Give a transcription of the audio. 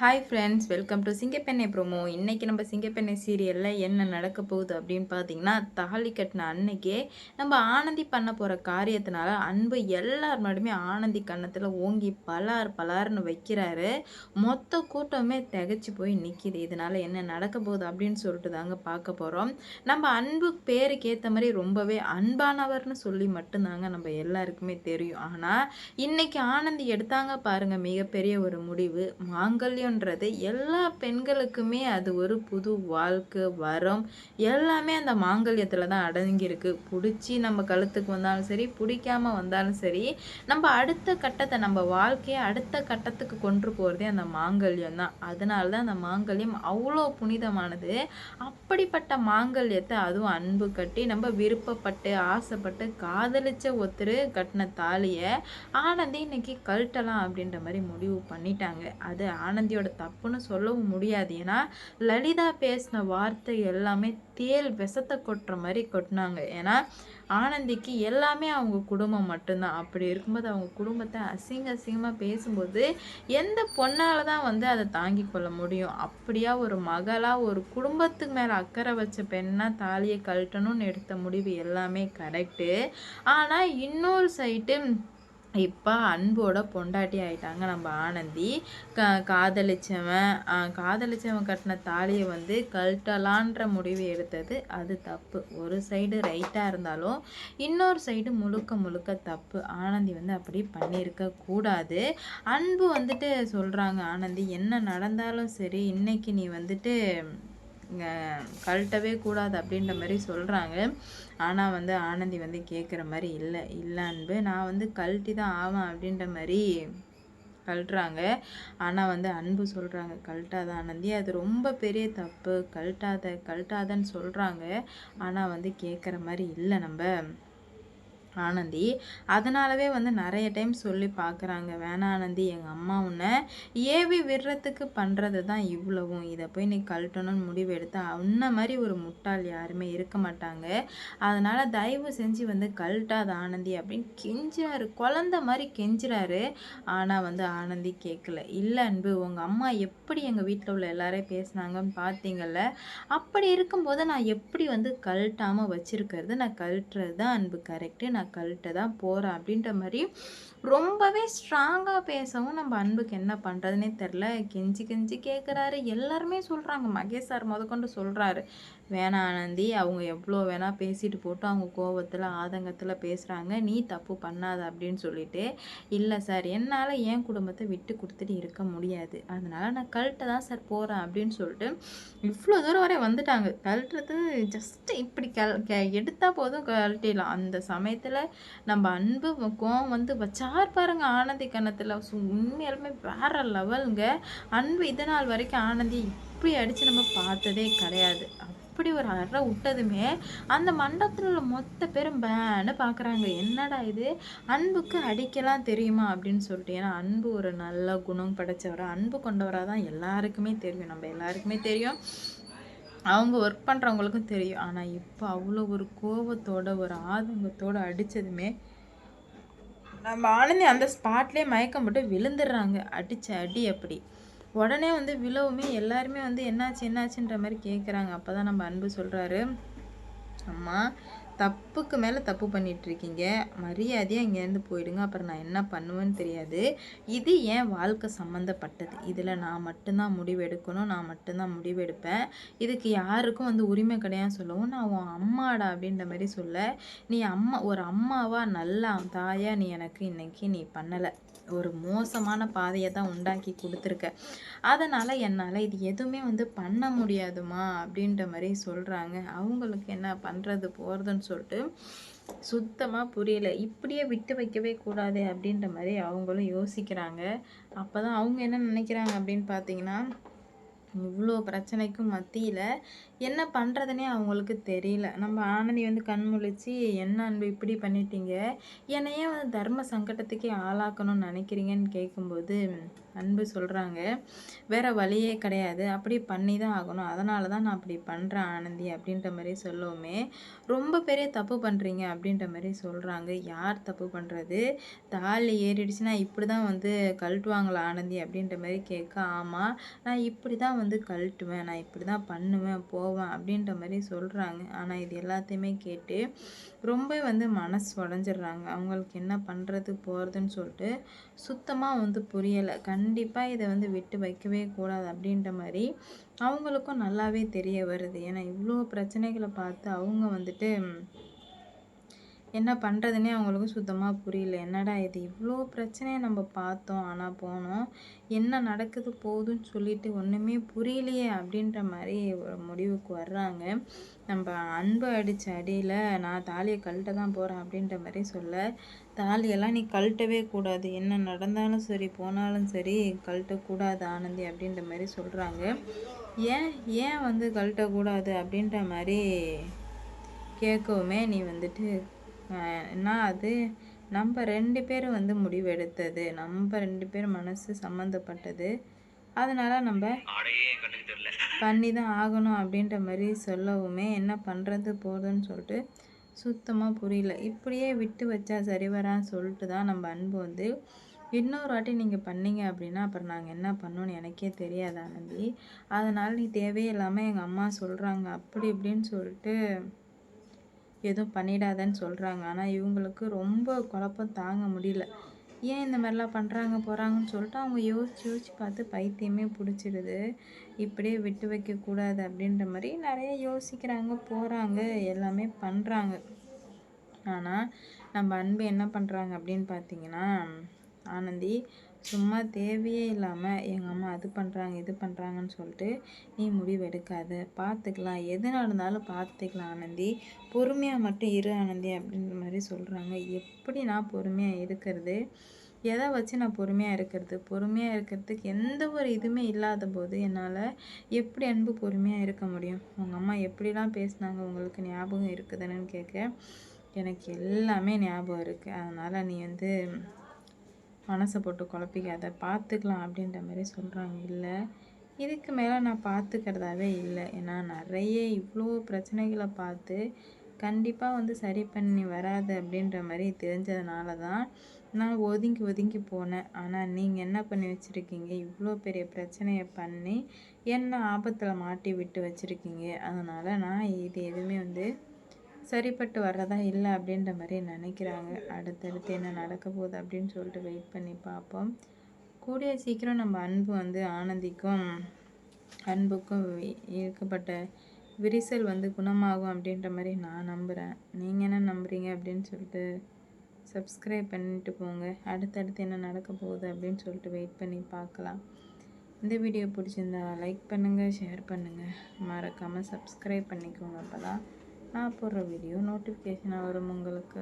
Hi friends, welcome to Singappenne promo. இன்றைக்கி நம்ம சிங்கப்பெண்ணை சீரியலில் என்ன நடக்க போகுது அப்படின்னு பார்த்தீங்கன்னா, தாலி கட்டின அன்னைக்கே நம்ம ஆனந்தி பண்ண போகிற காரியத்தினால அன்பு எல்லார் முன்னாடியுமே ஆனந்தி கன்னத்தில் ஓங்கி பலார் பலார்னு வைக்கிறாரு. மொத்த கூட்டமே திகைச்சு போய் நிற்கிது. இதனால் என்ன நடக்க போகுது அப்படின்னு சொல்லிட்டு தாங்க பார்க்க போகிறோம். நம்ம அன்பு பேருக்கு ஏற்ற மாதிரி ரொம்பவே அன்பானவர்னு சொல்லி மட்டும்தாங்க நம்ம எல்லாருக்குமே தெரியும். ஆனால் இன்னைக்கு ஆனந்தி எடுத்தாங்க பாருங்கள் மிகப்பெரிய ஒரு முடிவு. மாங்கல்யம் எல்லா பெண்களுக்குமே அது ஒரு புது வாழ்க்கை வரம். எல்லாமே அந்த மாங்கல்யத்தில் தான் அடங்கியிருக்கு. பிடிச்சி நம்ம கழுத்துக்கு வந்தாலும் சரி, பிடிக்காம வந்தாலும் சரி, நம்ம அடுத்த கட்டத்தை நம்ம வாழ்க்கையை அடுத்த கட்டத்துக்கு கொண்டு போகிறதே அந்த மாங்கல்யம் தான். அதனால தான் அந்த மாங்கல்யம் அவ்வளோ புனிதமானது. அப்படிப்பட்ட மாங்கல்யத்தை அதுவும் அன்பு கட்டி நம்ம விருப்பப்பட்டு ஆசைப்பட்டு காதலிச்ச ஒருத்தர் கட்டின தாலியை ஆனந்தி இன்னைக்கு கழட்டலாம் அப்படின்ற மாதிரி முடிவு பண்ணிட்டாங்க. அது ஆனந்தியோட தப்புன்னு சொல்லவும் முடியாது. ஏன்னா லலிதா பேசின வார்த்தை எல்லாமே தேல் விஷத்தை கொட்டுற மாதிரி கொட்டினாங்க. ஏன்னா ஆனந்திக்கு எல்லாமே அவங்க குடும்பம் மட்டும்தான். அப்படி இருக்கும்போது அவங்க குடும்பத்தை அசிங்கமாக பேசும்போது எந்த பொண்ணால் தான் அதை தாங்கி கொள்ள முடியும்? அப்படியா ஒரு மகளாக ஒரு குடும்பத்துக்கு மேலே அக்கறை வச்ச பெண்ணா தாலியை கழட்டணும்னு எடுத்த முடிவு எல்லாமே கரெக்டு. ஆனால் இன்னொரு சைட்டு இப்போ அன்போட பொண்டாட்டி ஆயிட்டாங்க நம்ம ஆனந்தி. காதலிச்சவன் கட்டின தாலியை கழட்டலான்ற முடிவு எடுத்தது அது தப்பு. ஒரு சைடு ரைட்டாக இருந்தாலும் இன்னொரு சைடு முழுக்க முழுக்க தப்பு. ஆனந்தி அப்படி பண்ணியிருக்க கூடாது. அன்பு சொல்கிறாங்க, ஆனந்தி என்ன நடந்தாலும் சரி இன்னைக்கு நீ கழட்டவே கூடாது அப்படின்ற மாதிரி சொல்கிறாங்க. ஆனால் ஆனந்தி கேட்குற மாதிரி இல்லை அன்பு, நான் கழட்டி தான் ஆவேன் அப்படின்ற மாதிரி கழட்டுறாங்க. ஆனால் அன்பு சொல்கிறாங்க, கழட்டாத ஆனந்தி, அது ரொம்ப பெரிய தப்பு, கழட்டாதன்னு சொல்கிறாங்க. ஆனால் கேட்குற மாதிரி இல்லை நம்ம ஆனந்தி. அதனாலவே நிறைய டைம் சொல்லி பார்க்குறாங்க, வேணாம் ஆனந்தி, எங்கள் அம்மா உன்னை ஏவி விடுறதுக்கு பண்ணுறது தான் இவ்வளவும். இதை போய் நீ கழட்டணும்னு முடிவு எடுத்தா உன்ன மாதிரி ஒரு முட்டாள் யாருமே இருக்க மாட்டாங்க. அதனால் தயவு செஞ்சு கழட்டாத ஆனந்தி அப்படின்னு கெஞ்சுறாரு. குழந்த மாதிரி கெஞ்சுறாரு. ஆனால் ஆனந்தி கேட்கல. இல்லை அன்பு, உங்கள் அம்மா எப்படி எங்கள் வீட்டில் உள்ள எல்லாரையும் பேசுனாங்கன்னு பார்த்தீங்கல்ல, அப்படி இருக்கும்போது நான் எப்படி கழட்டாமல் வச்சுருக்கிறது, நான் கழட்டுறது தான் அன்பு கரெக்டு, நான் கழட்ட தான் போகிறேன் அப்படின்ற மாதிரி ரொம்பவே ஸ்ட்ராங்காக பேசவும் நம்ம அன்புக்கு என்ன பண்ணுறதுனே தெரில. கெஞ்சி கெஞ்சி கேட்குறாரு. எல்லாருமே சொல்கிறாங்க, மகேஷ் சார் முதற்கொண்டு சொல்கிறாரு, வேணாம் ஆனந்தி, அவங்க எவ்வளோ வேணால் பேசிட்டு போட்டு அவங்க கோபத்தில் ஆதங்கத்தில் பேசுகிறாங்க, நீ தப்பு பண்ணாத அப்படின்னு சொல்லிட்டு. இல்லை சார், என்னால் என் குடும்பத்தை விட்டு கொடுத்துட்டு இருக்க முடியாது, அதனால் நான் கழட்ட தான் சார் போகிறேன் அப்படின்னு சொல்லிட்டு இவ்வளோ தூரம் வரை வந்துட்டாங்க. கழட்டுறது ஜஸ்ட்டு இப்படி எடுத்தால் போதும் கழட்டிடலாம். அந்த சமயத்தில் நம்ம அன்பு கோவம் வச்சார் பாருங்க ஆனந்தி கன்னத்தில். உண்மையாலுமே வேற லெவலுங்க. அன்பு இதனால் வரைக்கும் ஆனந்தி இப்படி அடித்து நம்ம பார்த்ததே கிடையாது. அப்படி ஒரு அறை விட்டதுமே அந்த மண்டபத்தில் உள்ள மொத்த பேரும் பேன்னு பார்க்குறாங்க, என்னடா இது, அன்புக்கு அடிக்கலாம் தெரியுமா அப்படின்னு சொல்லிட்டு. ஏன்னா அன்பு ஒரு நல்ல குணம் படைச்சவராக அன்பு கொண்டவராக தான் எல்லாருக்குமே தெரியும், நம்ம எல்லாருக்குமே தெரியும், அவங்க ஒர்க் பண்ணுறவங்களுக்கும் தெரியும். ஆனால் இப்போ அவ்வளோ ஒரு கோபத்தோட ஒரு ஆதங்கத்தோடு அடித்ததுமே நம்ம ஆனந்தி அந்த ஸ்பாட்லேயே மயக்கம் போட்டு விழுந்துடுறாங்க. அடித்த அடி அப்படி. உடனே விழவுமே எல்லாருமே என்னாச்சுன்ற மாதிரி கேட்குறாங்க. அப்போ தான் நம்ம அன்பு சொல்கிறாரு, அம்மா தப்புக்கு மேலே தப்பு பண்ணிகிட்ருக்கீங்க, மரியாதையாக இங்கேருந்து போயிடுங்க, அப்புறம் நான் என்ன பண்ணுவேன்னு தெரியாது. இது என் வாழ்க்கை சம்மந்தப்பட்டது, இதில் நான் மட்டும்தான் முடிவு எடுக்கணும், நான் மட்டும்தான் முடிவு எடுப்பேன், இதுக்கு யாருக்கும் உரிமை கிடையாது சொல்லவும், நான் உன் அம்மாடா அப்படின்ற மாதிரி சொல்ல, நீ ஒரு அம்மாவா நல்ல தாயா நீ எனக்கு இன்னைக்கு நீ பண்ணலை, ஒரு மோசமான பாதையை தான் உண்டாக்கி கொடுத்துருக்க, அதனால் என்னால் இது எதுவுமே பண்ண முடியாதுமா அப்படின்ற மாதிரி சொல்கிறாங்க. அவங்களுக்கு என்ன பண்ணுறது போகிறதுன்னு சொல்லிட்டு சுத்தமாக புரியல. இப்படியே விட்டு வைக்கவே கூடாது அப்படின்ற மாதிரி அவங்களும் யோசிக்கிறாங்க. அப்போ தான் அவங்க என்ன நினைக்கிறாங்க அப்படின்னு பார்த்தீங்கன்னா, இவ்வளோ பிரச்சனைக்கும் மத்தியில் என்ன பண்ணுறதுனே அவங்களுக்கு தெரியல. நம்ம ஆனந்தி கண் முழிச்சு, என்ன அன்பு இப்படி பண்ணிட்டீங்க, என்னையே தர்ம சங்கடத்துக்கே ஆளாக்கணும்னு நினைக்கிறீங்கன்னு கேட்கும்போது, அன்பு சொல்கிறாங்க, வேறு வழியே கிடையாது, அப்படி பண்ணி தான் ஆகணும், அதனால தான் நான் அப்படி பண்ணுறேன் ஆனந்தி அப்படின்ற மாதிரி சொல்லவுமே, ரொம்ப பெரிய தப்பு பண்ணுறீங்க அப்படின்ற மாதிரி சொல்கிறாங்க. யார் தப்பு பண்ணுறது? தாலி ஏறிடுச்சுன்னா இப்படி தான் வந்து கழட்டுவாங்களா ஆனந்தி அப்படின்ற மாதிரி கேட்க, ஆமாம் நான் இப்படி தான் வந்து கழட்டுவேன், நான் இப்படி தான் பண்ணுவேன் போவேன் அப்படின்ற மாதிரி சொல்கிறாங்க. ஆனால் இது எல்லாத்தையுமே கேட்டு ரொம்ப வந்து மனசு உடஞ்சிடுறாங்க. அவங்களுக்கு என்ன பண்ணுறது போகிறதுன்னு சொல்லிட்டு சுத்தமாக வந்து புரியலை. கண்டிப்பாக இதை வந்து விட்டு வைக்கவே கூடாது அப்படின்ற மாதிரி அவங்களுக்கும் நல்லாவே தெரிய வருது. ஏன்னா இவ்வளோ பிரச்சனைகளை பார்த்து அவங்க வந்துட்டு என்ன பண்ணுறதுன்னே அவங்களுக்கு சுத்தமாக புரியல. என்னடா இது இவ்வளோ பிரச்சனையை நம்ம பார்த்தோம், ஆனால் போனோம், என்ன நடக்குது போகுதுன்னு சொல்லிட்டு ஒன்றுமே புரியலையே அப்படின்ற மாதிரி ஒரு முடிவுக்கு வர்றாங்க. நம்ம அன்பு அடித்த அடியில் நான் தாலியை கழட்ட தான் போகிறேன் அப்படின்ற மாதிரி சொல்ல, தாலியெல்லாம் நீ கழட்டவே கூடாது, என்ன நடந்தாலும் சரி போனாலும் சரி கழட்டக்கூடாது ஆனந்தி அப்படின்ற மாதிரி சொல்கிறாங்க. ஏன் ஏன் வந்து கழட்டக்கூடாது அப்படின்ற மாதிரி கேட்கவுமே, நீ வந்துட்டு நான் அது நம்ம 2 பேரும் வந்து முடிவெடுத்தது, நம்ம 2 பேர் மனசு சம்மந்தப்பட்டது, அதனால நம்ம பண்ணி தான் ஆகணும் அப்படின்ற மாதிரி சொல்லவுமே, என்ன பண்ணுறது போதுன்னு சொல்லிட்டு சுத்தமாக புரியல. இப்படியே விட்டு வச்சா சரி வரான்னு சொல்லிட்டு தான் நம்ம அன்பு வந்து, இன்னொரு வாட்டி நீங்கள் பண்ணீங்க அப்படின்னா அப்புறம் நாங்கள் என்ன பண்ணோன்னு எனக்கே தெரியாது ஆனந்தி, அதனால் நீ தேவையில்லாமல் எங்கள் அம்மா சொல்கிறாங்க அப்படி இப்படின்னு சொல்லிட்டு எதுவும் பண்ணிடாதன்னு சொல்கிறாங்க. ஆனால் இவங்களுக்கு ரொம்ப குழப்பம் தாங்க முடியல. ஏன் இந்த மாதிரிலாம் பண்ணுறாங்க போகிறாங்கன்னு சொல்லிட்டு அவங்க யோசித்து பார்த்து பைத்தியமே பிடிச்சிடுது. இப்படியே விட்டு வைக்கக்கூடாது அப்படின்ற மாதிரி நிறைய யோசிக்கிறாங்க, போகிறாங்க, எல்லாமே பண்ணுறாங்க. ஆனால் நம்ம அன்பு என்ன பண்ணுறாங்க அப்படின்னு பார்த்தீங்கன்னா, ஆனந்தி சும்மா தேவையே இல்லாமல் எங்கள் அம்மா அது பண்ணுறாங்க இது பண்ணுறாங்கன்னு சொல்லிட்டு நீ முடிவு எடுக்காத, பார்த்துக்கலாம், எது நடந்தாலும் பார்த்துக்கலாம் ஆனந்தி, பொறுமையாக மட்டும் இரு ஆனந்தி அப்படின்ற மாதிரி சொல்கிறாங்க. எப்படி நான் பொறுமையாக இருக்கிறது? எதை வச்சு நான் பொறுமையாக இருக்கிறது? பொறுமையாக இருக்கிறதுக்கு எந்த ஒரு இதுவுமே இல்லாத போது என்னால் எப்படி அன்பு பொறுமையாக இருக்க முடியும்? உங்கள் அம்மா எப்படிலாம் பேசுனாங்க உங்களுக்கு ஞாபகம் இருக்குதுன்னு கேட்க, எனக்கு எல்லாமே ஞாபகம் இருக்குது, அதனால் நீ வந்து மனசை போட்டு குழப்பிக்காத, பார்த்துக்கலாம் அப்படின்ற மாதிரி சொல்கிறாங்க. இல்லை, இதுக்கு மேலே நான் பார்த்துக்கிறதாவே இல்லை. ஏன்னா நிறைய இவ்வளோ பிரச்சனைகளை பார்த்து கண்டிப்பாக வந்து சரி பண்ணி வராது அப்படின்ற மாதிரி தெரிஞ்சதுனால தான் நான் ஒதுங்கி ஒதுங்கி போனேன். ஆனால் நீங்கள் என்ன பண்ணி வச்சுருக்கீங்க, இவ்வளோ பெரிய பிரச்சனையை பண்ணி என்ன ஆபத்தில் மாட்டி விட்டு வச்சுருக்கீங்க. அதனால் நான் இது எதுவுமே வந்து சரிப்பட்டு வர்றதா இல்லை அப்படின்ற மாதிரி நினைக்கிறாங்க. அடுத்தடுத்து என்ன நடக்க போகுது அப்படின்னு சொல்லிட்டு வெயிட் பண்ணி பார்ப்போம். கூடிய சீக்கிரம் நம்ம அன்பு வந்து ஆனந்திக்கும் அன்புக்கும் இருக்கப்பட்ட விரிசல் வந்து குணமாகும் அப்படின்ற மாதிரி நான் நம்புகிறேன். நீங்கள் என்ன நம்புறீங்க அப்படின்னு சொல்லிட்டு சப்ஸ்கிரைப் பண்ணிட்டு போங்க. அடுத்தடுத்து என்ன நடக்க போகுது அப்படின்னு சொல்லிட்டு வெயிட் பண்ணி பார்க்கலாம். இந்த வீடியோ பிடிச்சிருந்தா லைக் பண்ணுங்கள், ஷேர் பண்ணுங்கள், மறக்காமல் சப்ஸ்கிரைப் பண்ணிக்கோங்க. அப்போ தான் நான் போடுற வீடியோ நோட்டிஃபிகேஷனாக வரும் உங்களுக்கு.